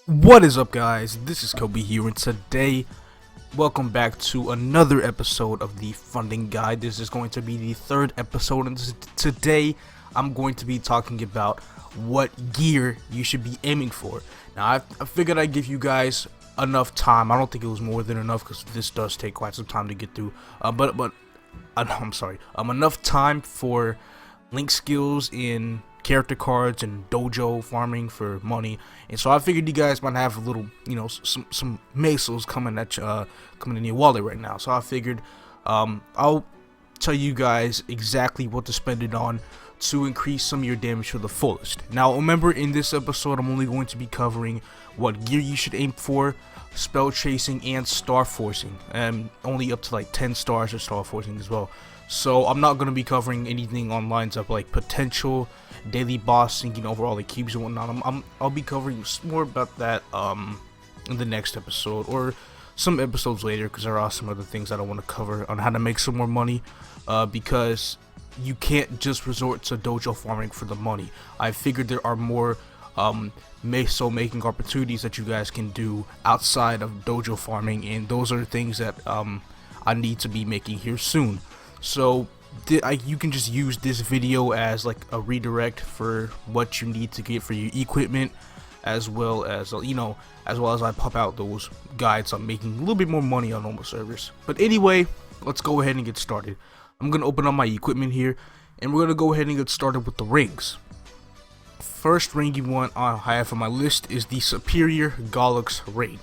What is up, guys? This is Kobe here, and today, welcome back to another episode of the funding guide. This is going to be the third episode, and today I'm going to be talking about what gear you should be aiming for. Now, I figured I'd give you guys enough time. I don't think it was more than enough because this does take quite some time to get through. Enough time for link skills in character cards and dojo farming for money, and so I figured you guys might have a little, some mesos coming in your wallet right now. So I figured I'll tell you guys exactly what to spend it on to increase some of your damage to the fullest. Now remember, in this episode I'm only going to be covering what gear you should aim for, spell chasing, and star forcing, and only up to like 10 stars or star forcing as well. So I'm not going to be covering anything on lines of like potential, daily boss, sinking over all the cubes and whatnot. I'll be covering more about that in the next episode or some episodes later, because there are some other things that I want to cover on how to make some more money, because you can't just resort to dojo farming for the money. I figured there are more meso making opportunities that you guys can do outside of dojo farming, and those are things that I need to be making here soon. So you can just use this video as like a redirect for what you need to get for your equipment, as well as I pop out those guides on making a little bit more money on normal servers. But anyway, let's go ahead and get started. I'm gonna open up my equipment here, and we're gonna go ahead and get started with the rings. First ring you want I have on my list is the Superior Gollux ring.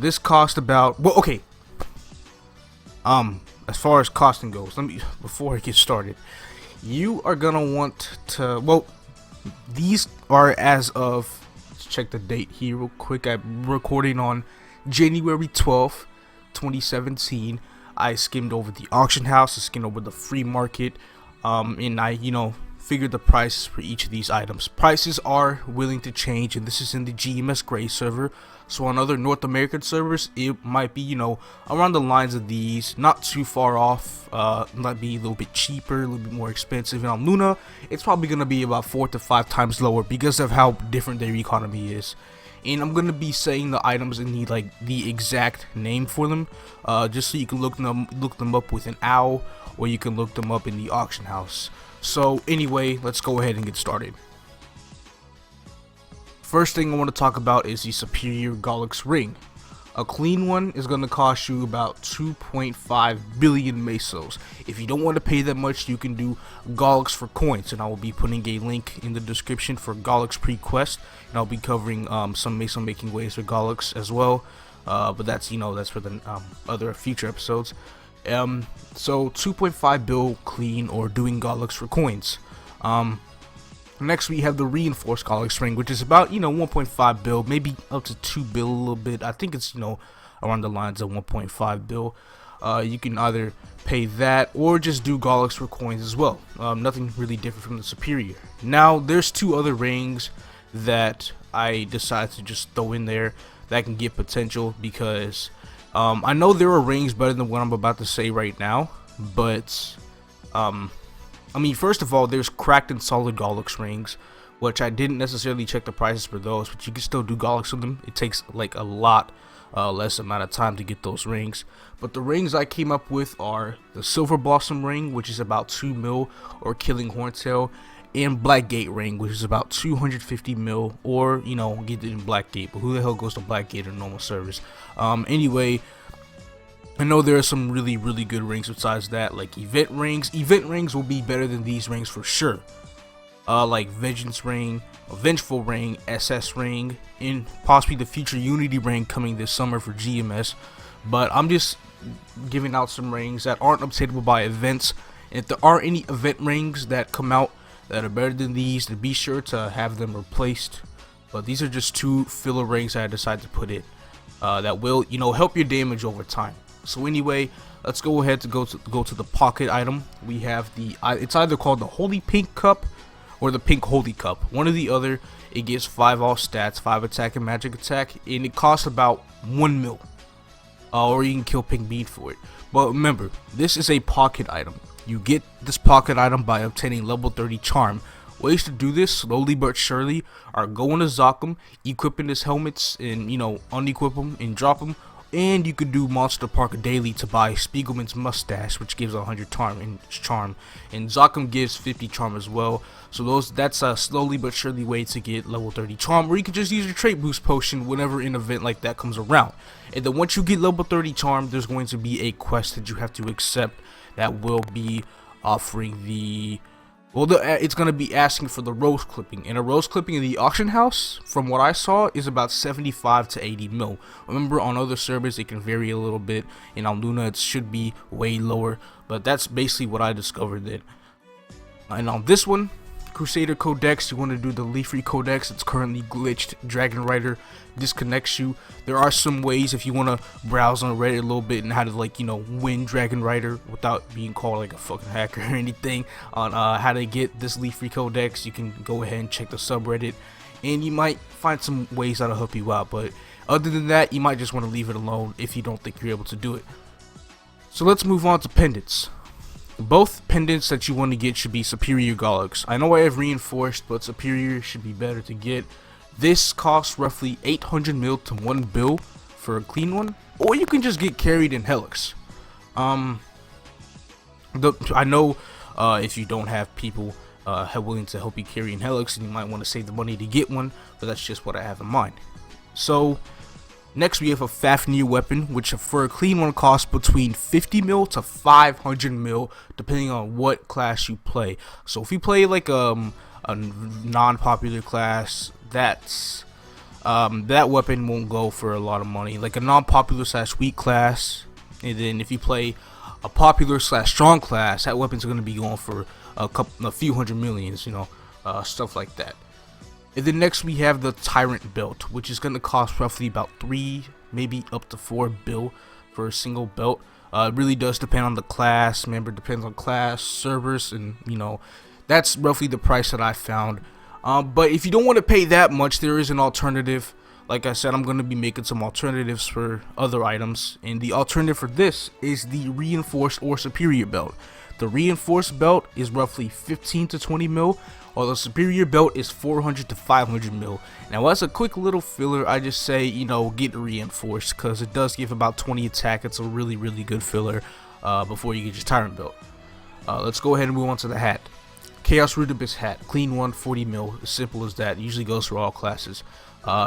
This cost about, well, okay. As far as costing goes, before I get started, you are gonna want to, well, these are as of, let's check the date here real quick. I'm recording on January 12th, 2017. I skimmed over the auction house, I skimmed over the free market, and I, figured the prices for each of these items. Prices are willing to change, and this is in the GMS Gray server. So on other North American servers, it might be, around the lines of these, not too far off. Might be a little bit cheaper, a little bit more expensive. And on Luna, it's probably gonna be about 4 to 5 times lower because of how different their economy is. And I'm gonna be saying the items and the exact name for them, just so you can look them up with an owl, or you can look them up in the auction house. So anyway, let's go ahead and get started. First thing I want to talk about is the Superior Gollux ring. A clean one is going to cost you about 2.5 billion mesos. If you don't want to pay that much, you can do Gollux for coins, and I will be putting a link in the description for Gollux pre-quest, and I'll be covering some meso making ways for Gollux as well. But that's that's for the other future episodes. So 2.5 bill clean, or doing Gollux for coins. Next we have the Reinforced Gollux ring, which is about 1.5 bill, maybe up to 2 bill a little bit. I think it's around the lines of 1.5 bill. You can either pay that or just do Gollux for coins as well. Nothing really different from the Superior. Now there's two other rings that I decided to just throw in there that can get potential, because I know there are rings better than what I'm about to say right now, but first of all, there's cracked and solid Gollux rings, which I didn't necessarily check the prices for those, but you can still do Gollux with them. It takes like a lot less amount of time to get those rings. But the rings I came up with are the Silver Blossom ring, which is about 2 mil, or Killing Horntail, and Blackgate ring, which is about 250 mil, or get it in Blackgate. But who the hell goes to Blackgate in normal service? Anyway, I know there are some really good rings besides that, like event rings. Event rings will be better than these rings for sure. Like Vengeance ring, a Vengeful ring, SS ring, and possibly the future Unity ring coming this summer for GMS. But I'm just giving out some rings that aren't obtainable by events. And if there are any event rings that come out that are better than these, then be sure to have them replaced. But these are just two filler rings that I decided to put in that will help your damage over time. So anyway, let's go ahead to go to the pocket item. We have it's either called the Holy Pink Cup or the Pink Holy Cup, one or the other. It gives 5 all stats, 5 attack and magic attack, and it costs about 1 mil. Or you can kill Pink Bean for it. But remember, this is a pocket item. You get this pocket item by obtaining level 30 charm, Ways to do this slowly but surely are going to zakum, equipping his helmets, and unequip them and drop them. And you could do Monster Park daily to buy Spegielmann's mustache, which gives 100 charm, and zakum gives 50 charm as well. So that's a slowly but surely way to get level 30 charm, or you can just use your trait boost potion whenever an event like that comes around. And then once you get level 30 charm, there's going to be a quest that you have to accept that will be offering it's going to be asking for the rose clipping, and a rose clipping in the auction house, from what I saw, is about 75 to 80 mil. Remember, on other servers it can vary a little bit, and on Luna it should be way lower, but that's basically what I discovered then. And on this one, Crusader Codex, you want to do the Leafre Codex. It's currently glitched. Dragon Rider disconnects you. There are some ways if you want to browse on Reddit a little bit and how to win Dragon Rider without being called like a fucking hacker or anything on how to get this Leafre Codex. You can go ahead and check the subreddit, and you might find some ways that'll help you out. But other than that, you might just want to leave it alone if you don't think you're able to do it. So let's move on to pendants. Both pendants that you want to get should be superior Gollux. I know I have reinforced, but superior should be better to get. This costs roughly 800 mil to 1 bill for a clean one, or you can just get carried in Hellux. I know if you don't have people willing to help you carry in Hellux, and you might want to save the money to get one, but that's just what I have in mind. So next we have a Fafnir weapon, which for a clean one costs between 50 mil to 500 mil, depending on what class you play. So if you play like a non-popular class, that weapon won't go for a lot of money. Like a non-popular / weak class, and then if you play a popular / strong class, that weapon's going to be going for a few hundred millions, stuff like that. And then next we have the Tyrant belt, which is going to cost roughly about 3, maybe up to 4 bill for a single belt. It really does depend on the class. Remember, it depends on class, servers, and that's roughly the price that I found. But if you don't want to pay that much, there is an alternative. Like I said, I'm going to be making some alternatives for other items, and the alternative for this is the reinforced or superior belt. The reinforced belt is roughly 15 to 20 mil, while the superior belt is 400 to 500 mil. Now, as a quick little filler, I just say, get reinforced, because it does give about 20 attack. It's a really, really good filler before you get your Tyrant belt. Let's go ahead and move on to the hat. Chaos Rudibus hat, clean one, 40 mil, as simple as that. It usually goes for all classes.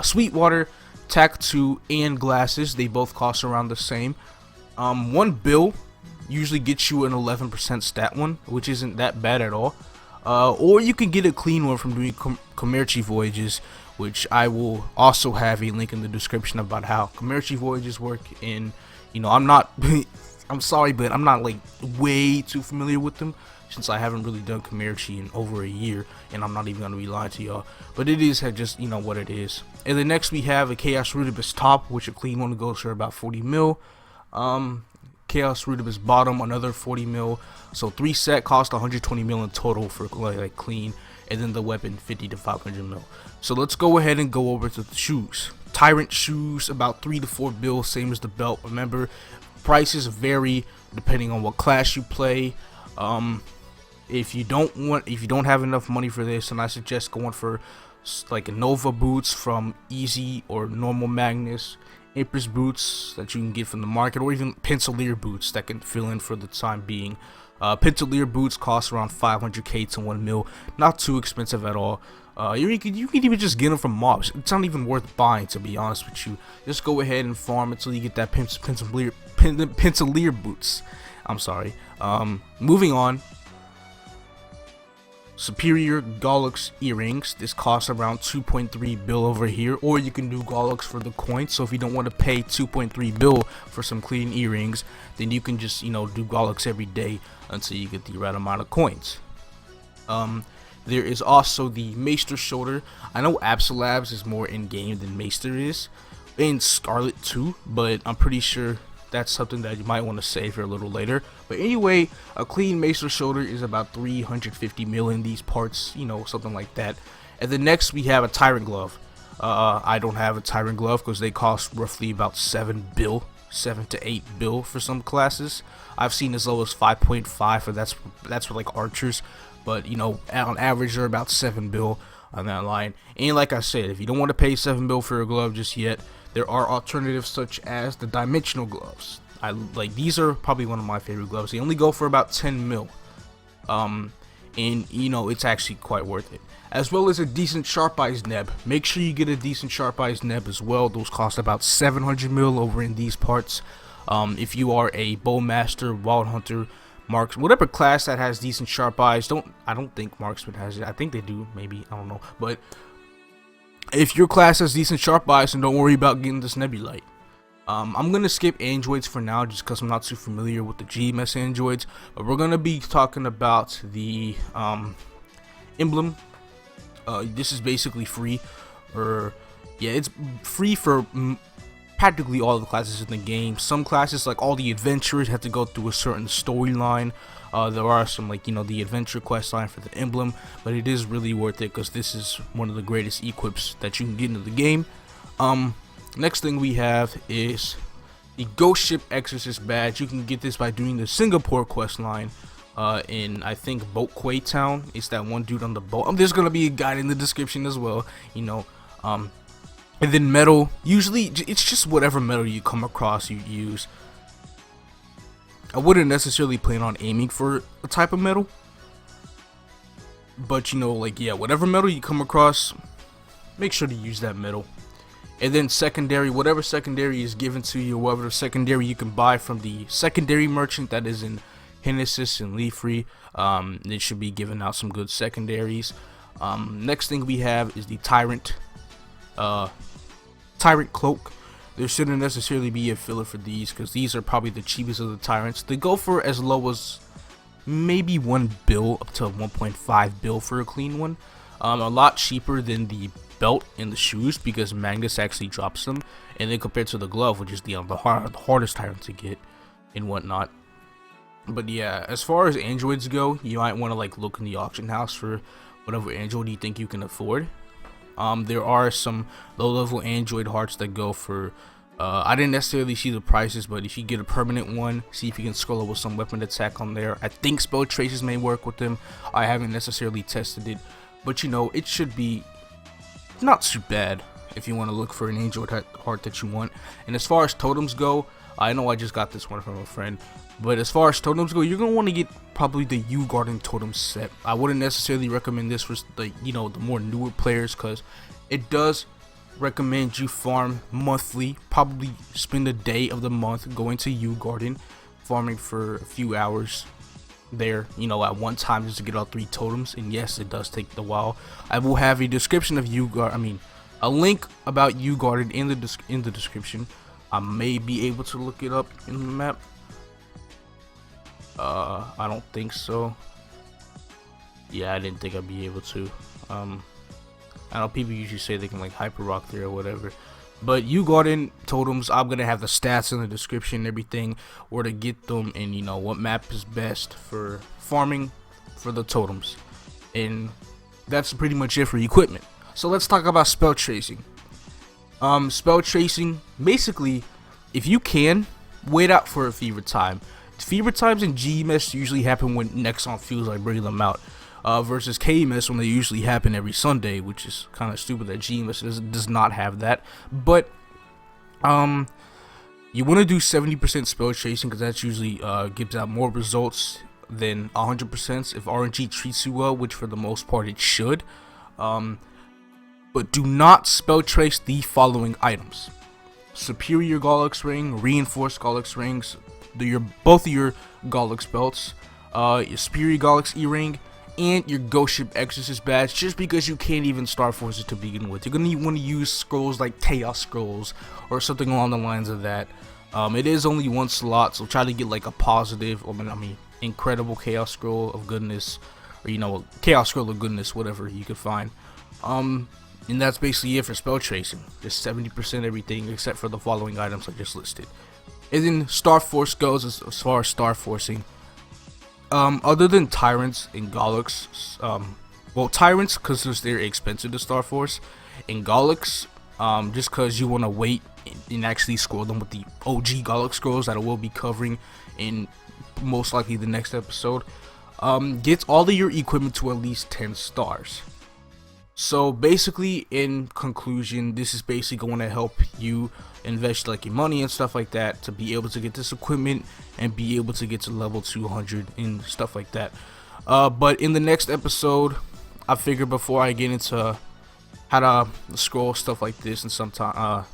Sweetwater, tack 2, and glasses, they both cost around the same. 1 bill usually gets you an 11% stat one, which isn't that bad at all. Or you can get a clean one from doing Commerci voyages, which I will also have a link in the description about how Commerci voyages work. And I'm not I'm sorry, but I'm not like way too familiar with them, since I haven't really done Commerci in over a year, and I'm not even gonna be lying to y'all. But it is just what it is. And then next we have a Chaos Rudibus top, which a clean one goes for about 40 mil. Chaos Rudibus bottom, another 40 mil. So 3 set cost 120 mil in total for like clean, and then the weapon 50 to 500 mil. So let's go ahead and go over to the shoes. Tyrant shoes, about 3 to 4 bill, same as the belt. Remember, prices vary depending on what class you play. If you don't have enough money for this, then I suggest going for like Nova boots from Easy or normal Magnus, Empress boots that you can get from the market, or even Pencilier boots that can fill in for the time being. Pencilier boots cost around 500k to 1 mil, not too expensive at all. You can even just get them from mobs. It's not even worth buying, to be honest with you. Just go ahead and farm until you get that Pencilier boots. I'm sorry. Moving on. Superior Gollux earrings. This costs around 2.3 bill over here, or you can do Gollux for the coins. So if you don't want to pay 2.3 bill for some clean earrings, then you can just do Gollux every day until you get the right amount of coins. There is also the Maester shoulder. I know Absolabs is more in game than Maester is, and Scarlet too, but I'm pretty sure that's something that you might want to save for a little later. But anyway, a clean Maester shoulder is about 350 mil in these parts, something like that. And then next we have a Tyrant glove. I don't have a Tyrant glove because they cost roughly about 7 to 8 bill for some classes. I've seen as low as 5.5, but that's for like archers. but you know, on average they're about 7 bill on that line. And like I said, if you don't want to pay 7 bill for a glove just yet, there are alternatives such as the dimensional gloves. I like these are probably one of my favorite gloves. They only go for about 10 mil, and you know, it's actually quite worth it. As well as a decent sharp eyes neb. Make sure you get a decent sharp eyes neb as well. Those cost about 700 mil over in these parts. If you are a bowmaster, wild hunter, marks, whatever class that has decent sharp eyes, I don't think marksman has it. I think they do, maybe, I don't know. But if your class has decent sharp eyes, then don't worry about getting this nebulite. I'm gonna skip androids for now just because I'm not too familiar with the GMS androids, but we're gonna be talking about the emblem. This is basically free, or yeah, it's free for practically all the classes in the game. Some classes, like all the adventurers, have to go through a certain storyline. There are some, like, you know, the adventure quest line for the emblem, but it is really worth it because this is one of the greatest equips that you can get into the game. Next thing we have is the Ghost Ship Exorcist badge. You can get this by doing the Singapore quest line in, I think, Boat Quay Town. It's that one dude on the boat. There's gonna be a guide in the description as well, you know. And then metal, usually it's just whatever metal you come across you use. I wouldn't necessarily plan on aiming for a type of metal, but you know, like, yeah, whatever metal you come across, make sure to use that metal. And then secondary, whatever secondary is given to you, whatever secondary you can buy from the secondary merchant that is in Hellux and Leafre, it should be giving out some good secondaries. Next thing we have is the Tyrant Cloak. There shouldn't necessarily be a filler for these because these are probably the cheapest of the Tyrants. They go for as low as maybe 1 bill up to 1.5 bill for a clean one. A lot cheaper than the belt and the shoes because Magnus actually drops them, and then compared to the glove, which is the hardest Tyrant to get and whatnot. But yeah, as far as androids go, you might want to like look in the auction house for whatever android you think you can afford. There are some low-level android hearts that go for I didn't necessarily see the prices, but if you get a permanent one, see if you can scroll up with some weapon attack on there. I think spell traces may work with them. I haven't necessarily tested it, but you know, it should be not too bad if you want to look for an android heart that you want. And as far as totems go, I know I just got this one from a friend, but as far as totems go, you're gonna want to get probably the U Garden totem set. I wouldn't necessarily recommend this for, like, you know, the more newer players, because it does recommend you farm monthly, probably spend a day of the month going to U Garden, farming for a few hours there, you know, at one time just to get all 3 totems. And yes, it does take a while. I will have a description of a link about U Garden in the description. I may be able to look it up in the map. I don't think so. Yeah, I didn't think I'd be able to. I know people usually say they can like hyper rock there or whatever, but U Garden totems, I'm gonna have the stats in the description and everything, where to get them, and you know what map is best for farming for the totems. And that's pretty much it for equipment. So let's talk about spell tracing. Spell tracing, basically, if you can, wait out for a fever time. Fever times in GMS usually happen when Nexon feels like bringing them out, versus KMS when they usually happen every Sunday, which is kind of stupid that GMS does not have that. But you want to do 70% spell chasing because that usually gives out more results than 100% if RNG treats you well, which for the most part it should. But do not spell trace the following items: Superior Gollux Ring, Reinforced Gollux Rings, both of your Gollux belts, your Superior Gollux E-Ring, and your Ghost Ship Exorcist badge, just because you can't even Star Forces to begin with. You're going to want to use scrolls like Chaos Scrolls or something along the lines of that. It is only 1 slot, so try to get like a positive, incredible Chaos Scroll of goodness, or you know, Chaos Scroll of goodness, whatever you could find. And that's basically it for spell tracing. Just 70% everything except for the following items I just listed. And then Star Force goes as far as Star Forcing. Other than Tyrants and Gollux, well, Tyrants because they're expensive to Star Force, and Gollux just because you want to wait and actually scroll them with the OG Gollux scrolls that I will be covering in most likely the next episode. get all of your equipment to at least 10 stars. So basically, in conclusion, this is basically going to help you invest like your money and stuff like that to be able to get this equipment and be able to get to level 200 and stuff like that. But in the next episode, I figured before I get into how to scroll stuff like this and sometimes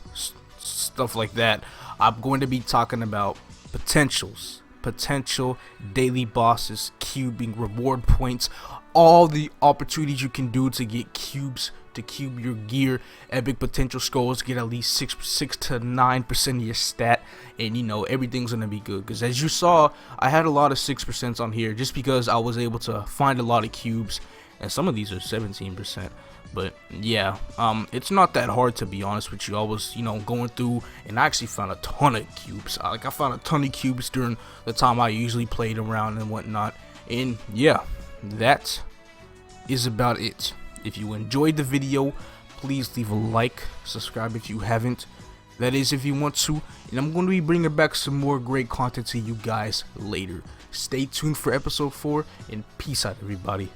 stuff like that, I'm going to be talking about potential daily bosses, cubing, reward points, all the opportunities you can do to get cubes, to cube your gear, epic potential scrolls, get at least 6 to 9% of your stat, and you know, everything's gonna be good. Because as you saw, I had a lot of 6% on here just because I was able to find a lot of cubes, and some of these are 17%. But yeah, it's not that hard, to be honest with you. I was, you know, going through and I actually found a ton of cubes. I found a ton of cubes during the time I usually played around and whatnot. And yeah, that is about it. If you enjoyed the video, please leave a like, subscribe if you haven't. That is if you want to. And I'm going to be bringing back some more great content to you guys later. Stay tuned for episode 4 and peace out, everybody.